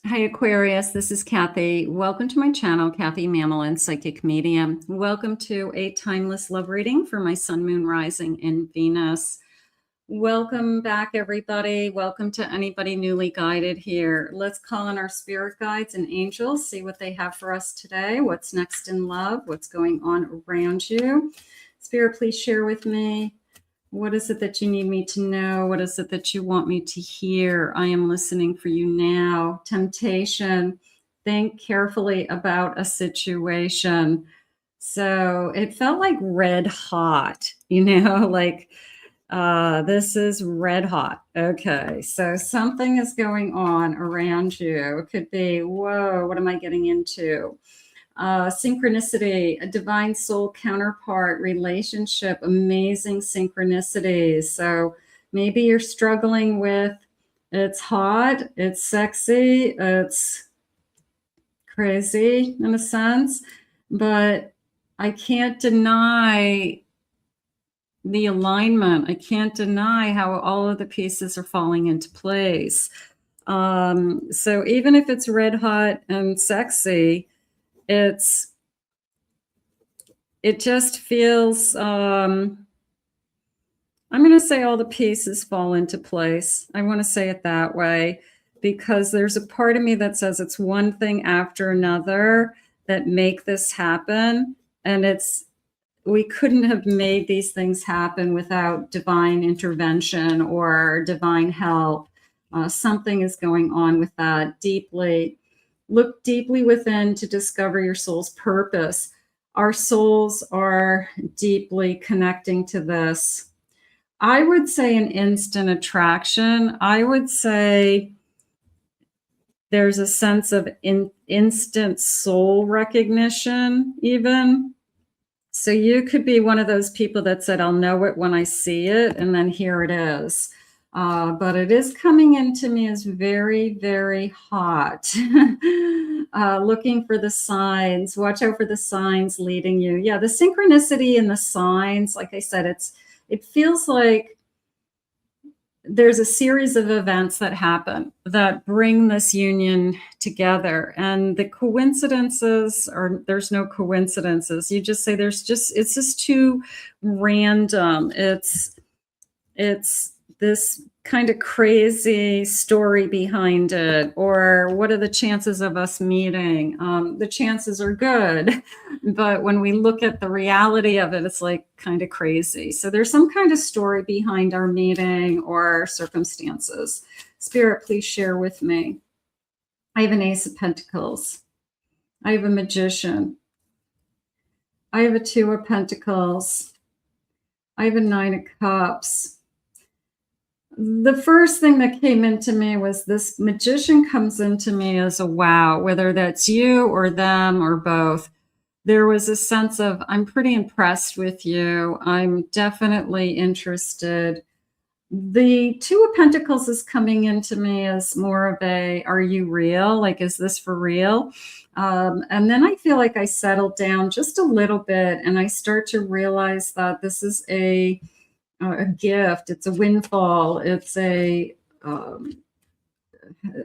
Hi, Aquarius. This is Kathy. Welcome to my channel, Kathy Mamelin, Psychic Medium. Welcome to a timeless love reading for my sun, moon, rising in Venus. Welcome back, everybody. Welcome to anybody newly guided here. Let's call on our spirit guides and angels, see what they have for us today. What's next in love? What's going on around you? Spirit, please share with me. What is it that you need me to know? What is it that you want me to hear? I am listening for you now. Temptation. Think carefully about a situation. So it felt like red hot, like this is red hot. Okay, so something is going on around you. It could be, whoa, what am I getting into? Synchronicity, a divine soul counterpart relationship, amazing synchronicities. So maybe you're struggling with it's hot, it's sexy, it's crazy in a sense, but I can't deny the alignment. I can't deny how all of the pieces are falling into place. So even if it's red hot and sexy, it just feels, I'm going to say all the pieces fall into place. I want to say it that way because there's a part of me that says it's one thing after another that make this happen. And we couldn't have made these things happen without divine intervention or divine help. Something is going on with that deeply. Look deeply within to discover your soul's purpose. Our souls are deeply connecting to this. I would say an instant attraction. I would say there's a sense of instant soul recognition even. So you could be one of those people that said, I'll know it when I see it, and then here it is. But it is coming into me as very, very hot. Looking for the signs. Watch out for the signs leading you. Yeah, the synchronicity and the signs, like I said, it feels like there's a series of events that happen that bring this union together, and the coincidences there's no coincidences. You just say it's just too random. It's this kind of crazy story behind it, or what are the chances of us meeting? The chances are good, but when we look at the reality of it, it's like kind of crazy. So there's some kind of story behind our meeting or circumstances. Spirit, please share with me. I have an Ace of Pentacles. I have a Magician. I have a Two of Pentacles. I have a Nine of Cups. The first thing that came into me was this Magician comes into me as a wow, whether that's you or them or both. There was a sense of, I'm pretty impressed with you. I'm definitely interested. The Two of Pentacles is coming into me as more of a, are you real? Like, is this for real? And then I feel like I settled down just a little bit and I start to realize that this is a gift. It's a windfall. It's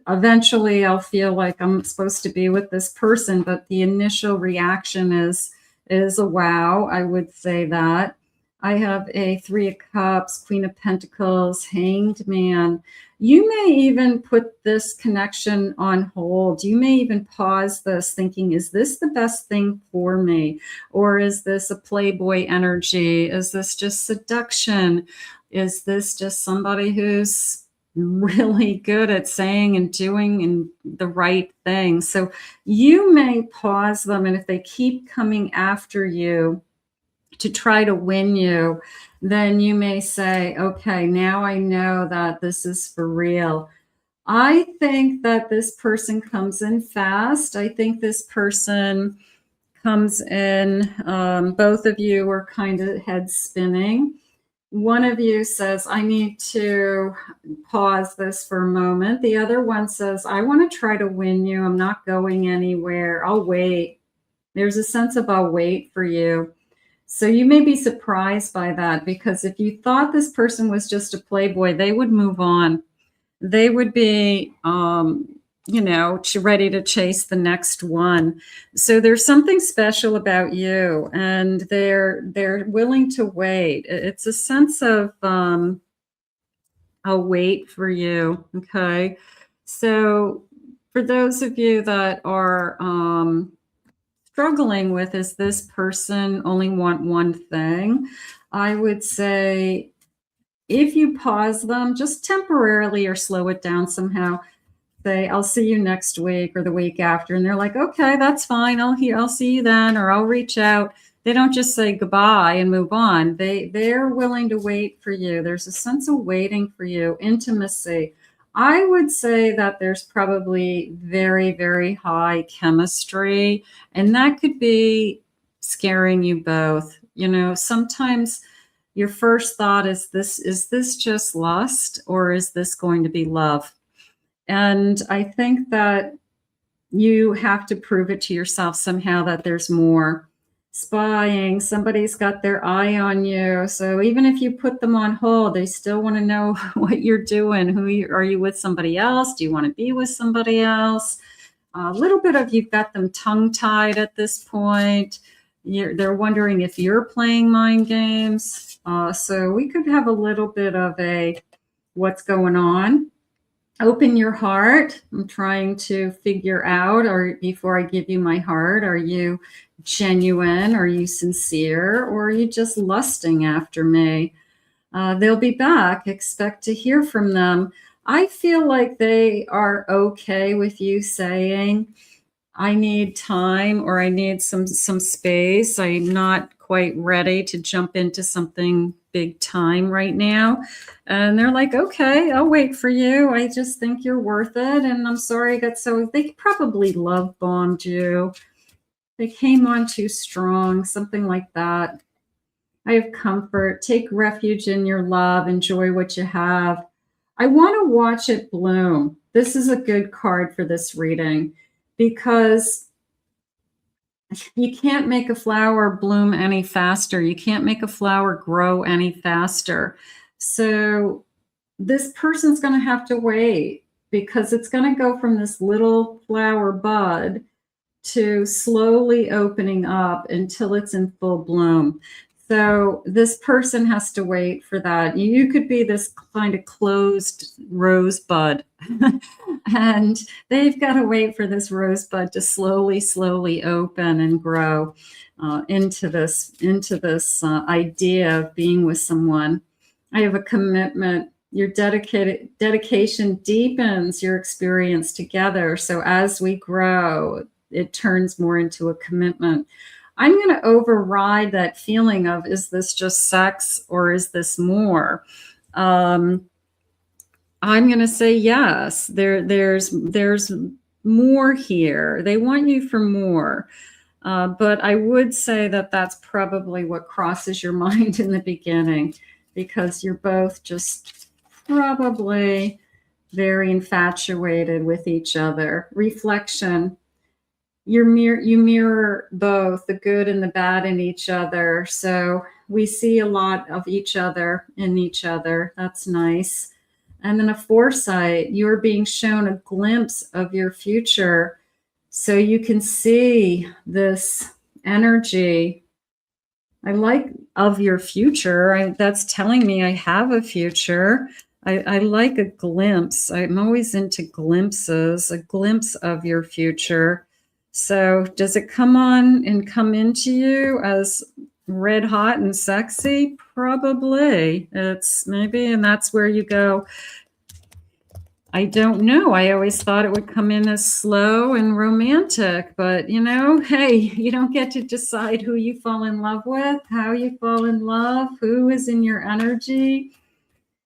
eventually I'll feel like I'm supposed to be with this person, but the initial reaction is a wow. I would say that. I have a Three of Cups, Queen of Pentacles, Hanged Man. You may even put this connection on hold. You may even pause this thinking, is this the best thing for me? Or is this a playboy energy? Is this just seduction? Is this just somebody who's really good at saying and doing the right thing? So you may pause them, and if they keep coming after you to try to win you, then you may say, okay, now I know that this is for real. I think that this person comes in fast. I think this person comes in, both of you are kind of head spinning. One of you says, I need to pause this for a moment. The other one says, I want to try to win you. I'm not going anywhere. I'll wait. There's a sense of I'll wait for you. So you may be surprised by that, because if you thought this person was just a playboy, they would move on. They would be ready to chase the next one. So there's something special about you, and they're willing to wait. It's a sense of I'll wait for you. Okay. So for those of you that are struggling with, is this person only want one thing? I would say if you pause them just temporarily or slow it down somehow, say, I'll see you next week or the week after. And they're like, okay, that's fine. I'll see you then, or I'll reach out. They don't just say goodbye and move on. They're willing to wait for you. There's a sense of waiting for you, intimacy. I would say that there's probably very, very high chemistry, and that could be scaring you both. Sometimes your first thought is this just lust, or is this going to be love? And I think that you have to prove it to yourself somehow that there's more. Spying, somebody's got their eye on you. So even if you put them on hold, they still want to know what you're doing. Are you with somebody else? Do you want to be with somebody else? A little bit of you've got them tongue-tied at this point. They're wondering if you're playing mind games. So we could have a little bit of a what's going on. Open your heart. I'm trying to figure out, or before I give you my heart, are you genuine? Are you sincere? Or are you just lusting after me? They'll be back. Expect to hear from them. I feel like they are okay with you saying, I need time, or I need some space. I'm not quite ready to jump into something big time right now. And they're like, okay, I'll wait for you. I just think you're worth it. And I'm sorry I got they probably love bombed you. They came on too strong, something like that. I have comfort. Take refuge in your love. Enjoy what you have. I want to watch it bloom. This is a good card for this reading, because you can't make a flower bloom any faster. You can't make a flower grow any faster. So this person's going to have to wait, because it's going to go from this little flower bud to slowly opening up until it's in full bloom. So this person has to wait for that. You could be this kind of closed rosebud, and they've got to wait for this rosebud to slowly open and grow into this idea of being with someone. I have a commitment. Your dedication deepens your experience together. So as we grow, it turns more into a commitment. I'm going to override that feeling of, is this just sex or is this more? I'm going to say yes. There's more here. They want you for more. But I would say that that's probably what crosses your mind in the beginning, because you're both just probably very infatuated with each other. Reflection. You mirror both the good and the bad in each other. So we see a lot of each other in each other. That's nice. And then a foresight. You're being shown a glimpse of your future, so you can see this energy. I like of your future. That's telling me I have a future. I like a glimpse. I'm always into glimpses, a glimpse of your future. So does it come on and come into you as red hot and sexy? Probably. It's maybe, and that's where you go, I don't know. I always thought it would come in as slow and romantic, but hey, you don't get to decide who you fall in love with, how you fall in love, who is in your energy.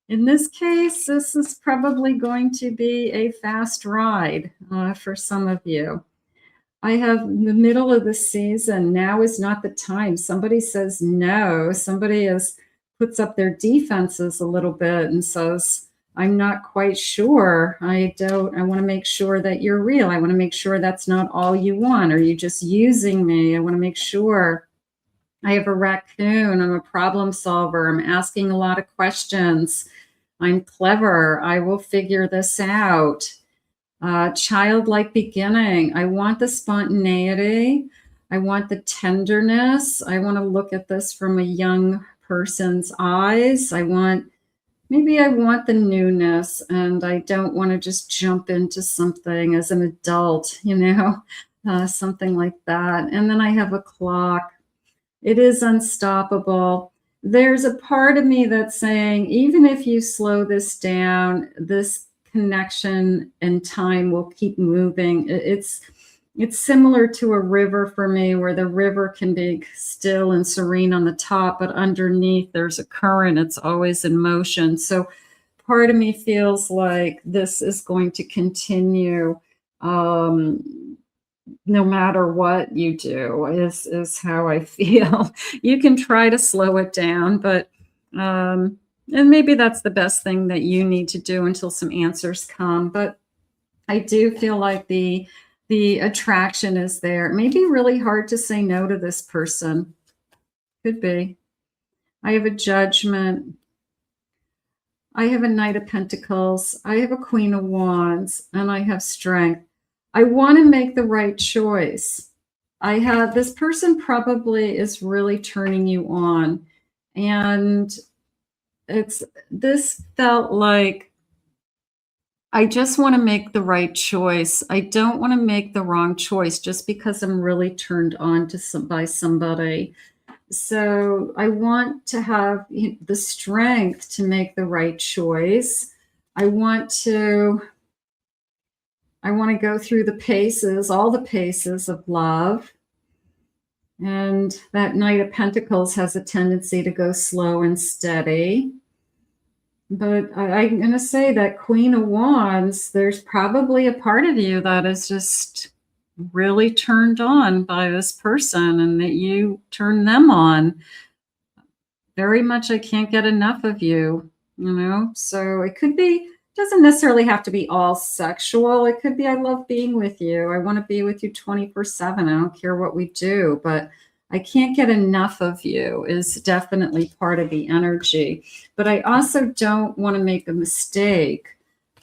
In this case, this is probably going to be a fast ride for some of you. I have the middle of the season. Now is not the time. Somebody says no. Somebody puts up their defenses a little bit and says, I'm not quite sure. I want to make sure that you're real. I want to make sure that's not all you want. Are you just using me? I want to make sure. I have a raccoon. I'm a problem solver. I'm asking a lot of questions. I'm clever. I will figure this out. Childlike beginning. I want the spontaneity. I want the tenderness. I want to look at this from a young person's eyes. Maybe I want the newness, and I don't want to just jump into something as an adult, something like that. And then I have a clock. It is unstoppable. There's a part of me that's saying, even if you slow this down, this connection and time will keep moving. It's similar to a river for me, where the river can be still and serene on the top, but underneath there's a current. It's always in motion. So part of me feels like this is going to continue, no matter what you do, is how I feel. You can try to slow it down, but and maybe that's the best thing that you need to do until some answers come. But I do feel like the attraction is there. It may be really hard to say no to this person. Could be. I have a Judgment. I have a Knight of Pentacles. I have a Queen of Wands, and I have Strength. I want to make the right choice. This person probably is really turning you on, and this felt like, I just want to make the right choice. I don't want to make the wrong choice just because I'm really turned on by somebody. So I want to have the strength to make the right choice. I want to go through the paces, all the paces of love. And that Knight of Pentacles has a tendency to go slow and steady. But I'm going to say that Queen of Wands, there's probably a part of you that is just really turned on by this person, and that you turn them on. Very much, I can't get enough of you, So it could be, doesn't necessarily have to be all sexual. It could be, I love being with you. I want to be with you 24/7. I don't care what we do, but I can't get enough of you is definitely part of the energy. But I also don't want to make a mistake.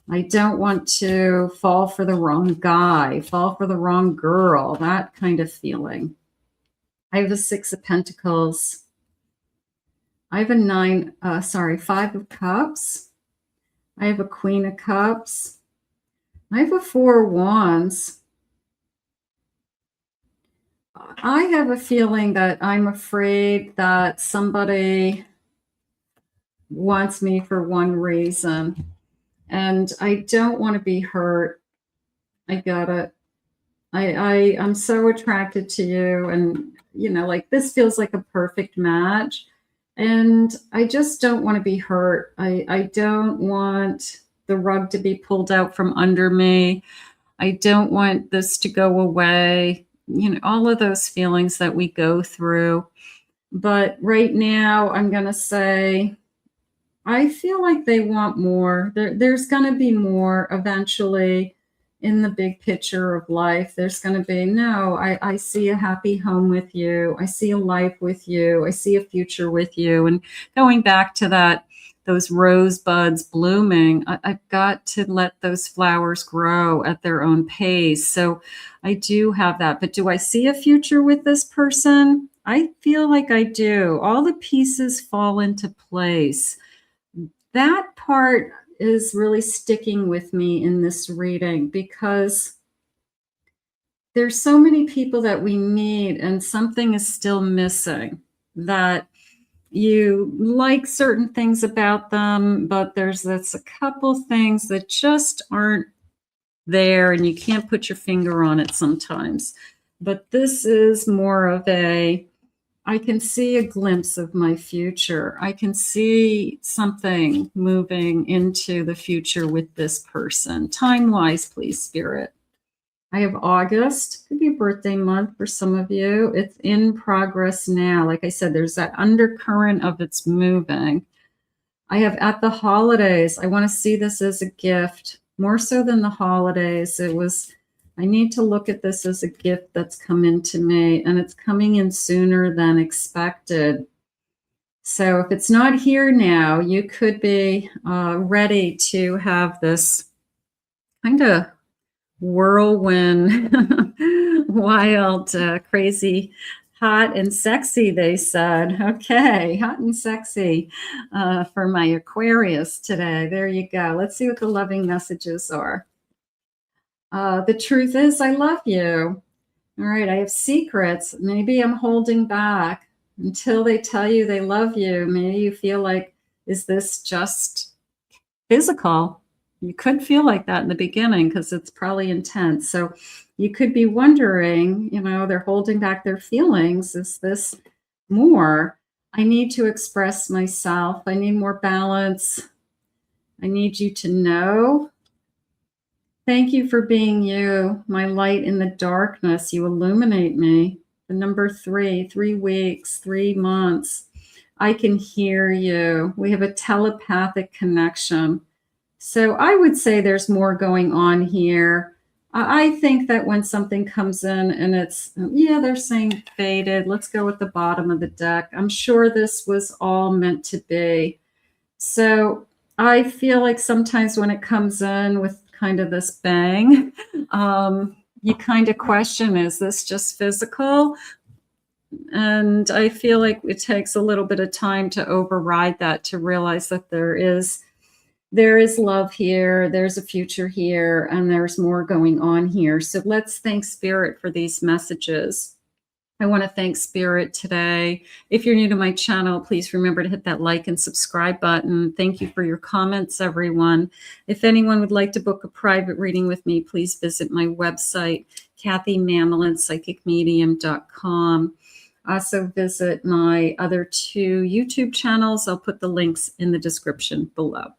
I don't want to fall for the wrong guy, fall for the wrong girl, that kind of feeling. I have a Six of Pentacles. I have a 5 of Cups. I have a Queen of Cups. I have a Four of Wands. I have a feeling that I'm afraid that somebody wants me for one reason, and I don't want to be hurt. I got it. I'm so attracted to you, and like, this feels like a perfect match, and I just don't want to be hurt. I don't want the rug to be pulled out from under me. I don't want this to go away. All of those feelings that we go through. But right now, I'm going to say, I feel like they want more. There's going to be more eventually in the big picture of life. There's going to be, no, I see a happy home with you. I see a life with you. I see a future with you. And going back to those rosebuds blooming, I've got to let those flowers grow at their own pace. So I do have that. But do I see a future with this person? I feel like I do. All the pieces fall into place. That part is really sticking with me in this reading, because there's so many people that we meet and something is still missing, that you like certain things about them, but there's a couple things that just aren't there, and you can't put your finger on it sometimes. But this is more of I can see a glimpse of my future. I can see something moving into the future with this person. Time-wise, please, Spirit. I have August. Could be a birthday month for some of you. It's in progress now. Like I said, there's that undercurrent of it's moving. I have at the holidays. I want to see this as a gift, more so than the holidays. I need to look at this as a gift that's come into me, and it's coming in sooner than expected. So if it's not here now, you could be ready to have this kind of whirlwind, wild, crazy, hot and sexy, they said. Okay, hot and sexy for my Aquarius today. There you go. Let's see what the loving messages are. The truth is, I love you. All right, I have secrets. Maybe I'm holding back until they tell you they love you. Maybe you feel like, is this just physical? You could feel like that in the beginning because it's probably intense. So you could be wondering, you know, they're holding back their feelings. Is this more? I need to express myself. I need more balance. I need you to know. Thank you for being you, my light in the darkness. You illuminate me. The number 3, 3 weeks, 3 months. I can hear you. We have a telepathic connection. So I would say there's more going on here. I think that when something comes in and it's, yeah, they're saying faded. Let's go with the bottom of the deck. I'm sure this was all meant to be. So I feel like sometimes when it comes in with kind of this bang, you kind of question, is this just physical? And I feel like it takes a little bit of time to override that, to realize that there is love here, there's a future here, and there's more going on here. So let's thank Spirit for these messages. I want to thank Spirit today. If you're new to my channel, please remember to hit that like and subscribe button. Thank you for your comments, everyone. If anyone would like to book a private reading with me, please visit my website, KathyMamolin.psychicmedium.com. Also visit my other 2 YouTube channels. I'll put the links in the description below.